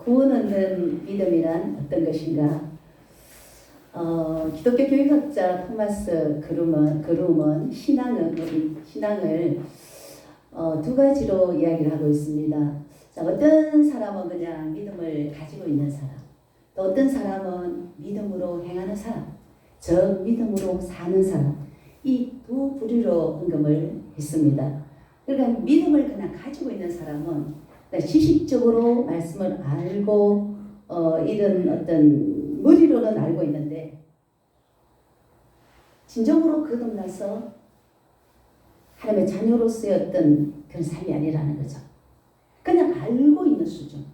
구원 얻는 믿음이란 어떤 것인가? 기독교 교육학자 토마스 그룸은 신앙을 두 가지로 이야기를 하고 있습니다. 자, 어떤 사람은 그냥 믿음을 가지고 있는 사람, 또 어떤 사람은 믿음으로 행하는 사람, 즉 믿음으로 사는 사람, 이 두 부류로 언급을 했습니다. 그러니까 믿음을 그냥 가지고 있는 사람은 지식적으로 말씀을 알고 이런 어떤 머리로는 알고 있는데 진정으로 거듭나서 하나님의 자녀로서의 어떤 그런 삶이 아니라는 거죠. 그냥 알고 있는 수준,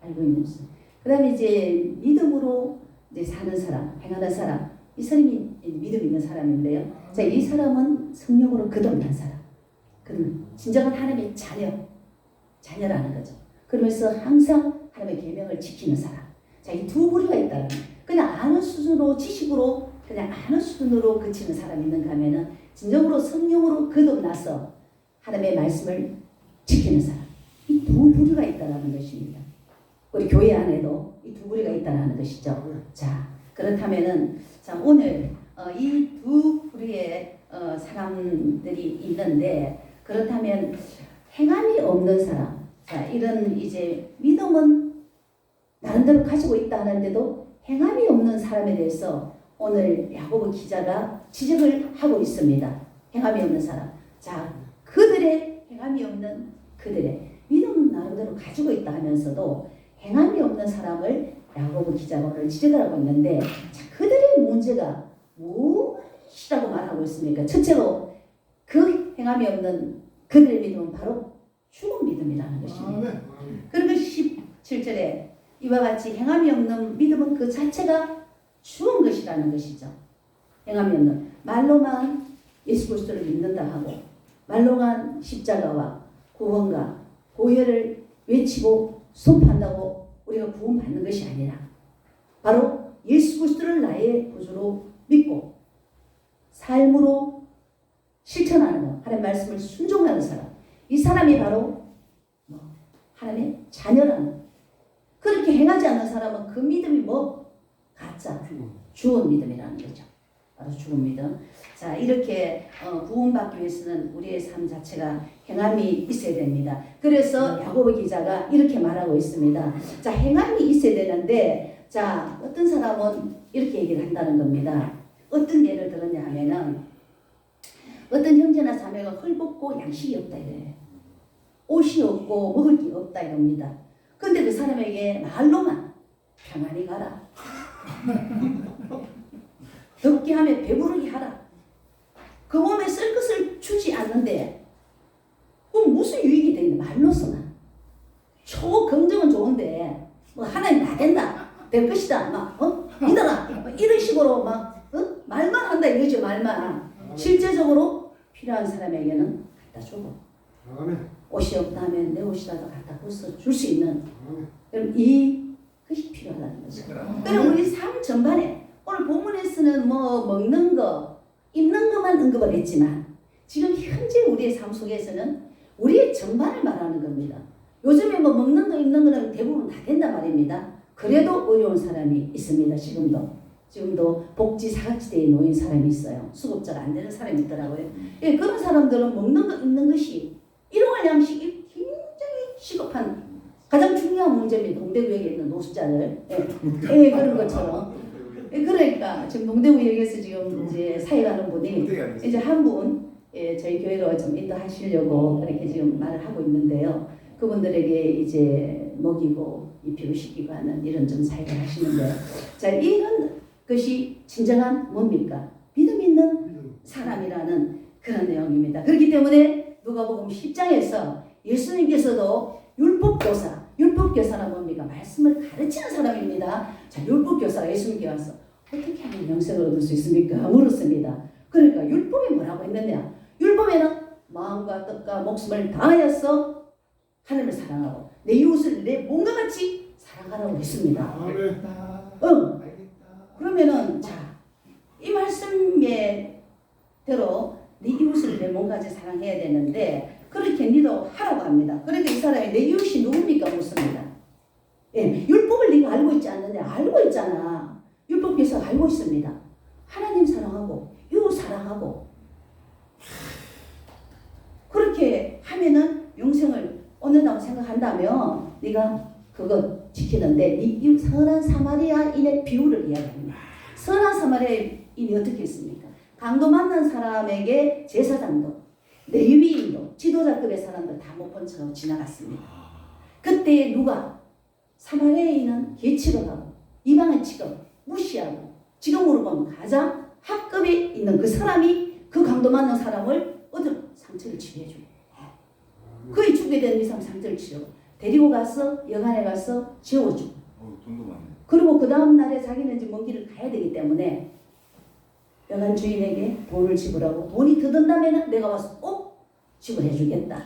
알고 있는 수준. 그다음에 이제 믿음으로 이제 사는 사람, 행하는 사람, 이 사람이 믿음 있는 사람인데요. 자, 이 사람은 성령으로 거듭난 사람, 그러면 진정한 하나님의 자녀라는 거죠. 그러면서 항상 하나님의 계명을 지키는 사람. 자, 이 두 부류가 있다는 거예요. 그냥 아는 수준으로 지식으로 그냥 아는 수준으로 그치는 사람이 있는가 하면은 진정으로 성령으로 거듭나서 하나님의 말씀을 지키는 사람. 이 두 부류가 있다는 것입니다. 우리 교회 안에도 이 두 부류가 있다는 것이죠. 자, 그렇다면은 자, 오늘 이 두 부류의 사람들이 있는데 그렇다면 행함이 없는 사람, 자, 이런 이제 믿음은 나름대로 가지고 있다 하는데도 행함이 없는 사람에 대해서 오늘 야고보 기자가 지적을 하고 있습니다. 행함이 없는 사람. 자, 그들의 행함이 없는 그들의 믿음은 나름대로 가지고 있다 하면서도 행함이 없는 사람을 야고보 기자가 오늘 지적을 하고 있는데 자, 그들의 문제가 무엇이라고 말하고 있습니까? 첫째로 그 행함이 없는 그들의 믿음은 바로 죽은 믿음이라는 것입니다. 그리고 17절에 이와 같이 행함이 없는 믿음은 그 자체가 죽은 것이라는 것이죠. 행함이 없는 말로만 예수 그리스도를 믿는다 하고 말로만 십자가와 구원과 보혈을 외치고 선포한다고 우리가 구원받는 것이 아니라 바로 예수 그리스도를 나의 구주로 믿고 삶으로 실천하는 것, 하나님의 말씀을 순종하는 사람, 이 사람이 바로 하나님의 자녀라는, 그렇게 행하지 않는 사람은 그 믿음이 가짜, 죽은 믿음이라는 거죠. 바로 죽은 믿음. 자, 이렇게 구원받기 위해서는 우리의 삶 자체가 행함이 있어야 됩니다. 그래서 야고보 기자가 이렇게 말하고 있습니다. 자, 행함이 있어야 되는데, 자, 어떤 사람은 이렇게 얘기를 한다는 겁니다. 어떤 예를 들었냐 하면은 어떤 형제나 자매가 헐벗고 양식이 없다 이래요. 옷이 없고 먹을 게 없다 이럽니다. 근데 그 사람에게 말로만 평안히 가라. 덥게 하면 배부르게 하라. 그 몸에 쓸 것을 주지 않는데 그럼 무슨 유익이 되겠냐. 말로서만. 초긍정은 좋은데 뭐 하나님 다 된다. 될 것이다. 믿어라. 이런 식으로 말만 한다 이거죠. 말만. 실제적으로 필요한 사람에게는 갖다 주고 옷이 없다 하면 내 옷이라도 갖다 벗어 줄 수 있는 그럼 그것이 필요하다는 거죠. 그럼 우리 삶 전반에 오늘 본문에서는 먹는 거, 입는 것만 언급을 했지만 지금 현재 우리의 삶 속에서는 우리의 전반을 말하는 겁니다. 요즘에 먹는 거, 입는 거는 대부분 다 된단 말입니다. 그래도 어려운 사람이 있습니다. 지금도 복지 사각지대에 놓인 사람이 있어요. 수급자가 안 되는 사람이 있더라고요. 예, 그런 사람들은 먹는 거, 입는 것이 일용할 양식이 굉장히 시급한 가장 중요한 문제입니다. 동대구역에 있는 노숙자들. 예, 그런 것처럼. 예, 그러니까 지금 동대구역에서 지금 이제 사역하는 분이 이제 한 분 저희 교회로 좀 인도하시려고 그렇게 지금 말을 하고 있는데요. 그분들에게 이제 먹이고 입히고 시키고 하는 이런 좀 사역을 하시는데, 자, 이런 것이 진정한 뭡니까? 믿음 있는 사람이라는 그런 내용입니다. 그렇기 때문에 누가복음 10장에서 예수님께서도 율법교사란 뭡니까? 말씀을 가르치는 사람입니다. 자, 율법교사가 예수님께 와서 어떻게 하면 영생을 얻을 수 있습니까? 물었습니다. 그러니까 율법에 뭐라고 했느냐? 율법에는 마음과 뜻과 목숨을 다하여서 하나님을 사랑하고 내 이웃을 내 몸과 같이 사랑하라고 했습니다. 그러면은 자, 이 말씀대로 네 이웃을 내 몸과 같이 사랑해야 되는데 그렇게 니도 하라고 합니다. 그러니까 이 사람이 내 이웃이 누굽니까? 묻습니다. 예, 있잖아. 율법에서 알고 있습니다. 하나님 사랑하고 이웃 사랑하고 그렇게 하면은 영생을 얻는다고 생각한다면 네가 그거 지키는데 이 선한 사마리아인의 비유를 이야기합니다. 선한 사마리아인이 어떻게 했습니까? 강도 만난 사람에게 제사장도 레위인도 지도자급의 사람들 다 못 본 척하고 지나갔습니다. 그때 누가 사마리아인은 개치로 가고 이방은 지금 무시하고 지금으로 보면 가장 학급에 있는 그 사람이 그 강도 만난 사람을 상처를 치료해주고 그의 죽게 된 이 사람 상처를 치료 데리고 가서 여관에 가서 재워주고 돈도 많네. 그리고 그 다음 날에 자기는 이제 먼 길을 가야 되기 때문에 여관 주인에게 돈을 지불하고 돈이 더 든다면 내가 와서 꼭 지불해주겠다.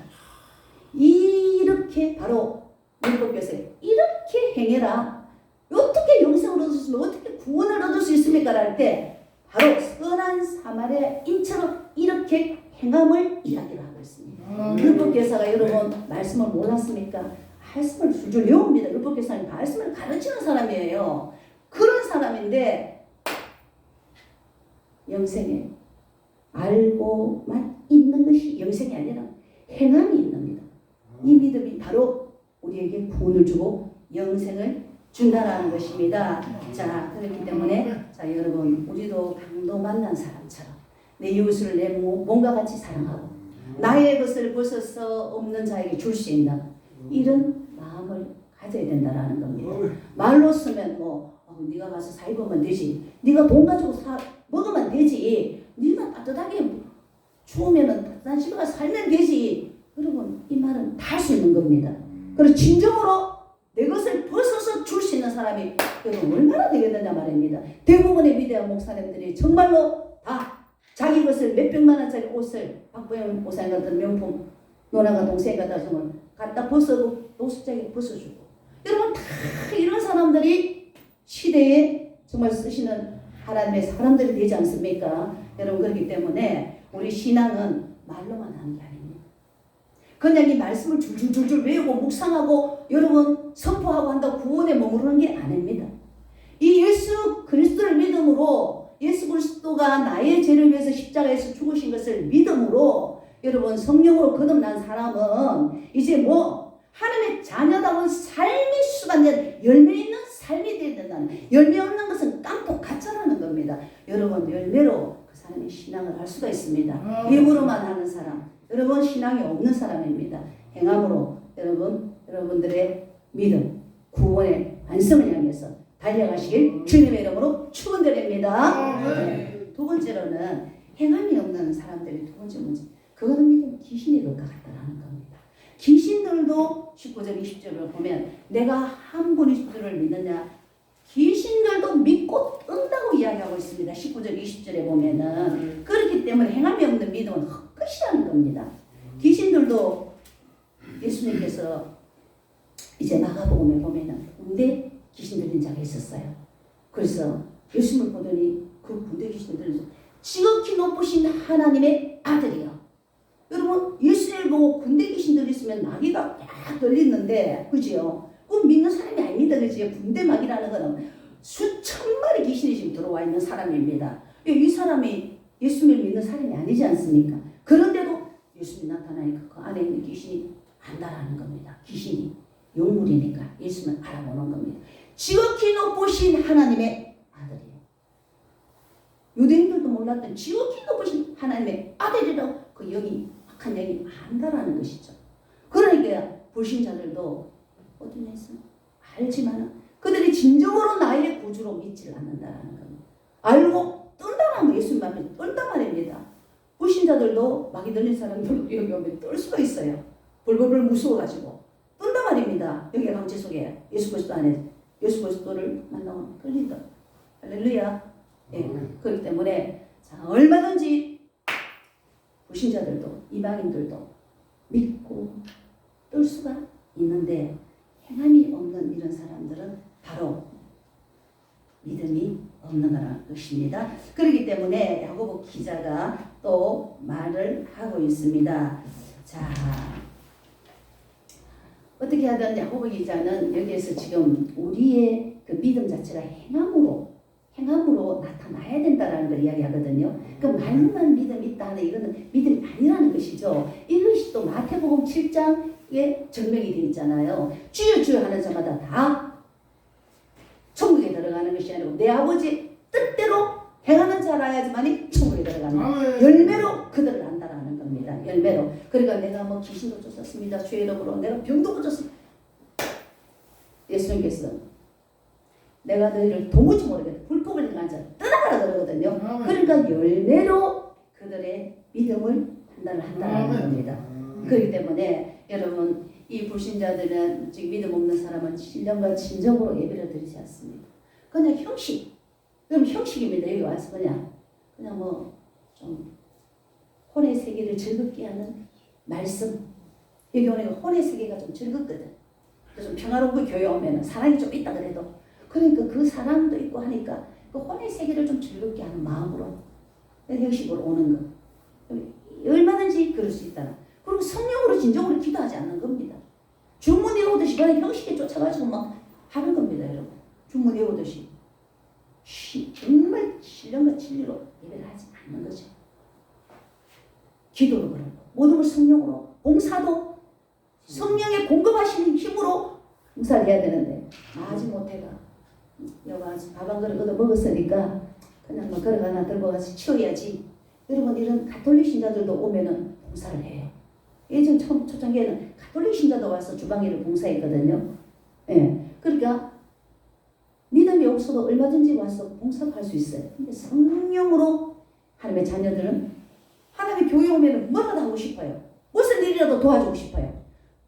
이렇게 바로 율법에서 이렇게 행해라. 어떻게 영생을 얻을 수 있으면 어떻게 구원을 얻을 수 있습니까? 할 때 바로 선한 사마리아인처럼 이렇게 행함을 이야기를 하고 있습니다. 율법교사가 여러분 말씀을 몰랐습니까? 말씀을 줄줄 외웁니다. 율법교사는 말씀을 가르치는 사람이에요. 그런 사람인데 영생에 알고만 있는 것이 영생이 아니라 행함이 있는 겁니다. 이 믿음이 바로 우리에게 구원을 주고 영생을 준다라는 것입니다. 자, 그렇기 때문에 자 여러분 우리도 강도 만난 사람처럼 내 이웃을 내 몸과 같이 사랑하고 나의 것을 벗어서 없는 자에게 줄 수 있는 이런 마음을 가져야 된다라는 겁니다. 말로 쓰면 네가 가서 사 입으면 되지. 네가 돈 가지고 먹으면 되지. 네가 따뜻하게 추우면은 따뜻한 집에 가서 살면 되지. 여러분 이 말은 다 할 수 있는 겁니다. 그리고 진정으로 내 것을 벗어서 줄 수 있는 사람이 여러분 얼마나 되겠느냐 말입니다. 대부분의 위대한 목사님들이 정말로 다 자기 것을 몇백만 원짜리 옷을 박보영 목사님 같은 명품 노나가 동생이 갖다 벗어고 노숙자에게 벗어주고 여러분 다 이런 사람들이 시대에 정말 쓰시는 하나님의 사람들이 되지 않습니까? 여러분 그렇기 때문에 우리 신앙은 말로만 하는 게 아닙니다. 그냥 이 말씀을 줄줄줄줄 외우고 묵상하고 여러분 선포하고 한다고 구원에 머무르는 게 아닙니다. 이 예수 그리스도를 믿음으로 예수 그리스도가 나의 죄를 위해서 십자가에서 죽으신 것을 믿음으로 여러분 성령으로 거듭난 사람은 이제 하나님의 자녀다운 삶의 수반된 열매 있는 삶이 되어야 된다는 열매 없는 것은 깡통 가짜라는 겁니다. 여러분 열매로 그 사람의 신앙을 할 수가 있습니다. 입으로만 하는 사람 여러분 신앙이 없는 사람입니다. 행함으로 여러분들의 믿음 구원의 완성을 향해서 달려가시길 주님의 이름으로 축원드립니다. 네. 두 번째로는 행함이 없는 사람들의 두 번째 문제 그거는 믿음 귀신이 될 것 같다는 겁니다. 귀신들도 19절 20절을 보면 내가 한 분이 주를 믿느냐 귀신들도 믿고 뜬다고 이야기하고 있습니다. 19절 20절에 보면은 그렇기 때문에 행함이 없는 믿음은 헛것이라는 겁니다. 귀신들도 예수님께서 이제 마가복음에 보면은 군대 귀신 들린 자가 있었어요. 그래서 예수님을 보더니 그 군대 귀신 들려서 지극히 높으신 하나님의 아들이요. 여러분 예수님을 보고 군대 귀신 들렸으면 마귀가 막 들리는데 그지요? 그건 믿는 사람이 아닙니다. 그지요? 군대 마귀라는 거는 수천 마리 귀신이 지금 들어와 있는 사람입니다. 이 사람이 예수님을 믿는 사람이 아니지 않습니까? 그런데도 예수님이 나타나니까 그 안에 있는 귀신이 안다라는 겁니다. 귀신이 영물이니까 예수님을 알아보는 겁니다. 지극히 높으신 하나님의 아들이에요. 유대인들도 몰랐던 지극히 높으신 하나님의 아들이라고 그 영이 악한 영이 안다라는 것이죠. 그러니까 불신자들도 어떤 해서 알지만 그들이 진정으로 나의 구주로 믿지를 않는다라는 겁니다. 알고 뜬다라는 거 예수님 앞에 뜬단 말입니다. 불신자들도 마귀 들린 사람들도 여기 오면 뜰 수가 있어요. 벌벌벌 무서워가지고 뜬단 말입니다. 여기 강제 속에 예수 그리스도 안에 예수 그리스도를 만나면 끌린다. 할렐루야. 예, 그렇기 때문에 자, 얼마든지 불신자들도 이방인들도 믿고 뜰 수가 있는데 행함이 없는 이런 사람들은 바로 믿음이 없는 거라는 것입니다. 그렇기 때문에 야고보 기자가 또 말을 하고 있습니다. 자, 어떻게 하든 야고보 기자는 여기에서 지금 우리의 그 믿음 자체가 행함으로 나타나야 된다라는 걸 이야기하거든요. 그 말만 믿음이 있다 하는 이거는 믿음이 아니라는 것이죠. 이것이 또 마태복음 7장에 증명이 되어 있잖아요. 주여 주여 하는 자마다 다 천국에 들어가는 것이 아니고 내 아버지 뜻대로 행하는 자라야지만이 천국에 들어가는 열매로 그들을 안다라는 겁니다. 열매로. 그러니까 내가 뭐 귀신도 쫓았습니다. 주의 이름으로 내가 병도 고쳤습니다. 예수님께서 내가 너희를 도무지 모르겠다. 불법을 행한 자 떠나가라 그러거든요. 그러니까 열매로 그들의 믿음을 판단을 한다는 겁니다. 그렇기 때문에 여러분 이 불신자들은 지금 믿음 없는 사람은 신령과 진정으로 예배를 드리지 않습니다. 그냥 형식. 그럼 형식입니다. 여기 와서 그냥 뭐 좀 혼의 세계를 즐겁게 하는 말씀. 여기 오니까 혼의 세계가 좀 즐겁거든. 좀 평화로운 교회 오면은 사랑이 좀 있다 그래도 그러니까 그 사랑도 있고 하니까 그 혼의 세계를 좀 즐겁게 하는 마음으로 형식으로 오는 거. 얼마든지 그럴 수 있다. 그리고 성령으로 진정으로 기도하지 않는 겁니다. 주문 외우듯이 그냥 형식에 쫓아가지고 막 하는 겁니다, 여러분. 주문 외우듯이. 정말 신령과 진리로 예배를 하지 않는 거죠. 기도로 그런 거. 모든 걸 성령으로, 봉사도 성령의 공급하시는 힘으로 봉사를 해야 되는데 아직 못해가. 여가 밥 한 그릇 얻어 먹었으니까 그냥 뭐 그릇 하나 들고 가서 치워야지. 여러분 이런 가톨릭 신자들도 오면은 봉사를 해요. 예전 초창기에는 가톨릭 신자도 와서 주방일을 봉사했거든요. 예, 그러니까 믿음이 없어도 얼마든지 와서 봉사할 수 있어요. 근데 성령으로 하나님의 자녀들은 하나님의 교회 오면은 뭐라도 하고 싶어요. 무슨 일이라도 도와주고 싶어요.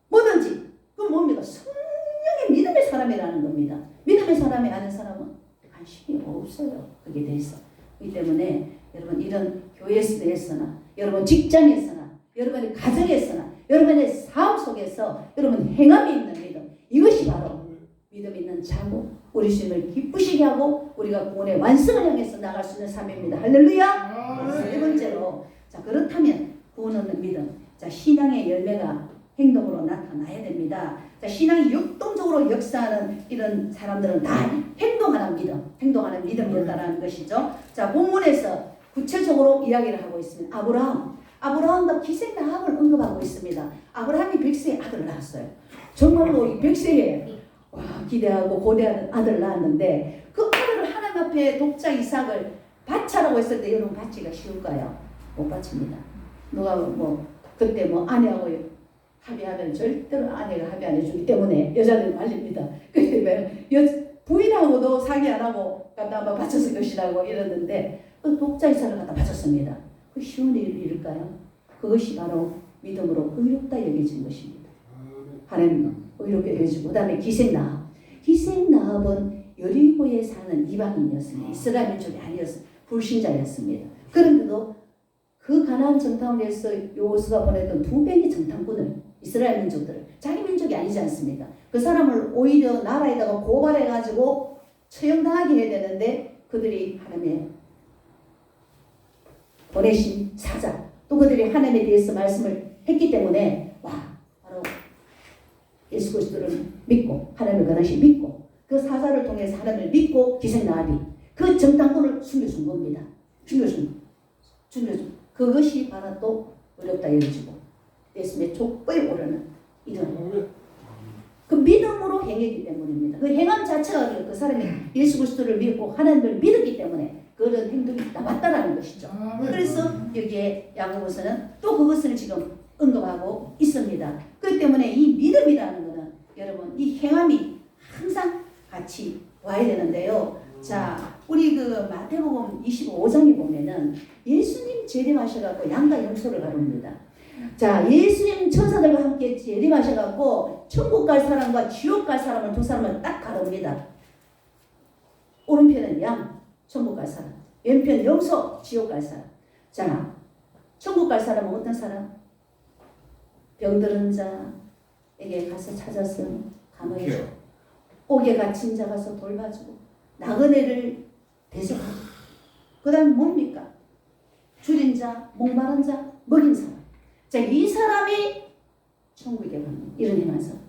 뭐든지. 그건 뭡니까? 성령의 믿음의 사람이라는 겁니다. 믿음의 사람이 아는 사람은 관심이 없어요. 거기에 대해서. 그렇기 때문에 여러분 이런 교회 내에서나 여러분 직장에서나 여러분의 가정에서나 여러분의 삶 속에서 여러분 행함이 있는 믿음. 이것이 바로 믿음 있는 자고 우리 주님을 기쁘시게 하고 우리가 구원의 완성을 향해서 나갈 수 있는 삶입니다. 할렐루야. 세 번째로 자 그렇다면 구원 얻는 믿음. 자 신앙의 열매가 행동으로 나타나야 됩니다. 자 신앙이 역동적으로 역사하는 이런 사람들은 다 행동하는 믿음이었다라는 것이죠. 자 본문에서 구체적으로 이야기를 하고 있습니다. 아브라함과 기생 라합을 언급하고 있습니다. 아브라함이 100세에 아들을 낳았어요. 정말로 이 100세에 기대하고 고대하는 아들을 낳았는데 그 아들을 하나님 앞에 독자 이삭을 바치라고 했을 때 여러분 바치기가 쉬울까요? 못 바칩니다. 누가 뭐 그때 뭐 아내하고 합의하면 절대로 아내가 합의 안 해주기 때문에 여자들 말립니다. 그때 부인하고도 상의 안 하고 갖다 한번 바쳤을 것이라고 이러는데 그 독자 이삭을 갖다 바쳤습니다. 그 쉬운 일일까요? 그것이 바로 믿음으로 의롭다 여겨진 것입니다. 하나님 의롭게 여겨지고 그 다음에 기생 라합은 여리고에 사는 이방인이었습니다. 이스라엘 민족이 아니었습니다. 불신자였습니다. 그런데도 그 가나안 정탐에서 여호수아가 보냈던 200의 정탐꾼을 이스라엘 민족들을 자기 민족이 아니지 않습니까? 그 사람을 오히려 나라에다가 고발해가지고 처형당하게 해야 되는데 그들이 하나님의 보내신 사자 또 그들이 하나님에 대해서 말씀을 했기 때문에 바로 예수 그리스도를 믿고 하나님을 그다시 믿고 그 사자를 통해서 하나님을 믿고 기생 라합이 그 정탐꾼을 숨겨준 겁니다. 숨겨준 그것이 바로 또 어렵다 여겨지고 예수님의 족보에 오르는 이런 그 믿음으로 행했기 때문입니다. 그 행함 자체가 그 사람이 예수 그리스도를 믿고 하나님을 믿었기 때문에 그런 행동이 나왔다라는 것이죠. 그래서 여기에 야고보서는 또 그것을 지금 언급하고 있습니다. 그렇기 때문에 이 믿음이라는 것은 여러분 이 행함이 항상 같이 와야 되는데요. 자, 우리 그 마태복음 25장에 보면은 예수님 재림하셔갖고 양과 염소를 가릅니다. 자, 예수님 천사들과 함께 재림하셔갖고 천국 갈 사람과 지옥 갈 사람을 두 사람을 딱 가릅니다. 오른편은 양, 천국 갈 사람. 왼편 염소, 지옥 갈 사람. 자, 천국 갈 사람은 어떤 사람? 병들은 자에게 가서 찾아서 감화해주고 옥에 갇힌 자 가서 돌봐주고 나그네를 대접하고 그 다음 뭡니까? 줄인 자, 목마른 자, 먹인 사람. 자, 이 사람이 천국에 가는 이런 행한 사람.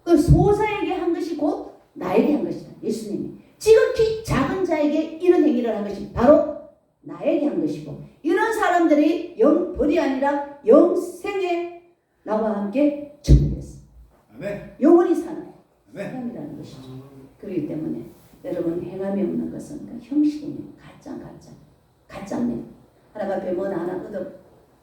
그 소자에게 한 것이 곧 나에게 한 것이다. 예수님이 지극히 작은 자에게 이런 행위를 한 것이 바로 나에게 한 것이고, 이런 사람들이 영벌이 아니라 영생에 나와 함께 정리했어. 영원히 사는 사람이라는 것이죠. 그렇기 때문에 여러분, 행함이 없는 것은 그 형식입니다. 가짜입니다. 하나님 앞에 뭐 하나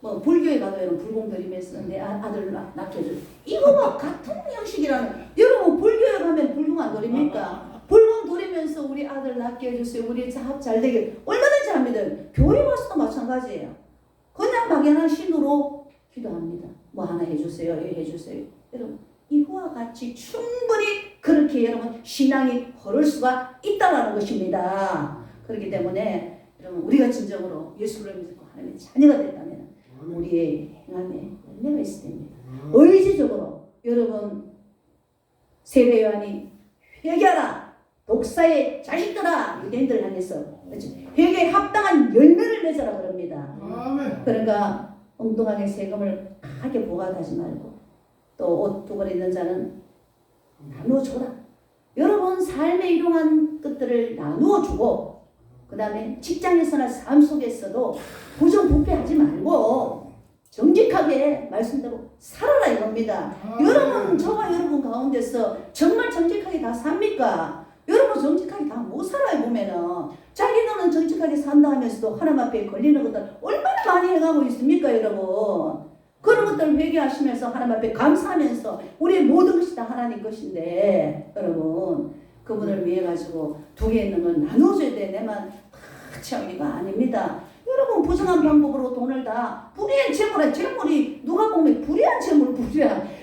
뭐 불교에 가도 여러분 불공 드리면서 내 아들 낳게 해줘. 이거와 같은 형식이라는. 여러분 불교에 가면 불공 안 드립니까? 불공 드리면서 우리 아들 낳게 해주세요. 우리 사업 잘 되게 얼마든지 합니다. 교회 와서도 마찬가지예요. 그냥 막연한 신으로 기도합니다. 뭐 하나 해주세요. 해주세요. 여러분 이거와 같이 충분히 그렇게 여러분 신앙이 흐를 수가 있다는 것입니다. 그렇기 때문에 여러분 우리가 진정으로 예수를 믿고 하나님의 자녀가 됐다면 우리의 행함에 열매가 있어야 됩니다. 의지적으로 여러분 세례 요한이 회개하라 독사의 자식들아 유대인들을 향해서 회개에 합당한 열매를 맺어라 그럽니다. 그러니까 엉뚱하게 세금을 강하게 부과하지 말고 또 옷 두 벌 있는 자는 나누어 줘라. 여러분 삶에 일용한 것들을 나누어 주고, 그 다음에 직장에서나 삶 속에서도 부정부패하지 말고 정직하게 말씀대로 살아라 이겁니다. 여러분 저와 여러분 가운데서 정말 정직하게 다 삽니까? 여러분 정직하게 다 못 살아요. 보면은 자기는 정직하게 산다 하면서도 하나님 앞에 걸리는 것들 얼마나 많이 해가고 있습니까 여러분? 그런 것들을 회개하시면서 하나님 앞에 감사하면서 우리의 모든 것이 다 하나님 것인데, 여러분 그분을 위해 가지고 두 개 있는 건 나눠줘야 돼. 내만 같이 하기가 아닙니다. 여러분 부정한 방법으로 돈을 다 불의한 재물이 누가 보면 불의한 재물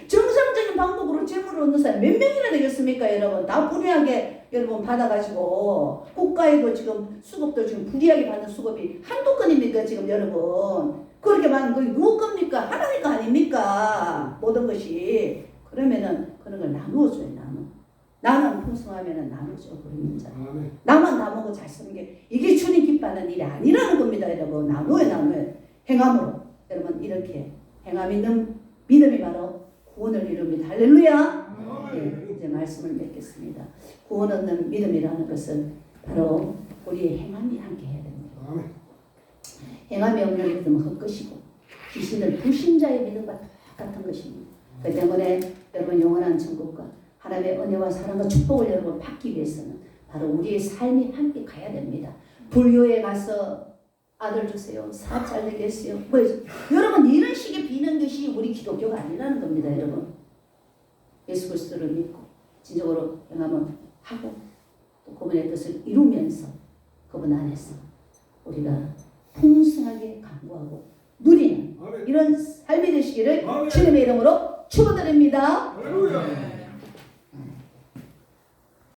정상적인 방법으로 재물을 얻는 사람 몇 명이나 되겠습니까? 여러분 다 불의하게 여러분 받아가지고 국가에도 지금 수급도 지금 불의하게 받는 수급이 한두 건입니까 지금 여러분? 그렇게 많은 거 누구 겁니까? 하나님 거 아닙니까? 모든 것이. 그러면은 그런 걸 나누어줘요. 나는 풍성하면은 나누죠. 그런 자. 나만 다 먹고 잘 쓰는 게 이게 주님 기뻐하는 일이 아니라는 겁니다. 여러분 나누어요. 행함으로 여러분 이렇게 행함 있는 믿음이 바로 구원을 이룹니다. 할렐루야. 네, 이제 말씀을 맺겠습니다. 구원 얻는 믿음이라는 것은 바로 우리의 행함이 함께 해야 됩니다. 행함이 없는 믿음은 헛것이고 귀신들 불신자의 믿음과 똑같은 것입니다. 그 때문에 여러분 영원한 천국과 하나님의 은혜와 사랑과 축복을 여러분 받기 위해서는 바로 우리의 삶이 함께 가야 됩니다. 불교에 가서 아들 주세요. 사업 잘 되겠어요. 뭐 여러분 이런 식의 비는 것이 우리 기독교가 아니라는 겁니다. 여러분 예수 그리스도를 믿고 진정으로 행함을 하고 또 그분의 뜻을 이루면서 그분 안에서 우리가 풍성하게 강구하고 누리는 이런 삶이 되시기를 주님의 이름으로 축원드립니다.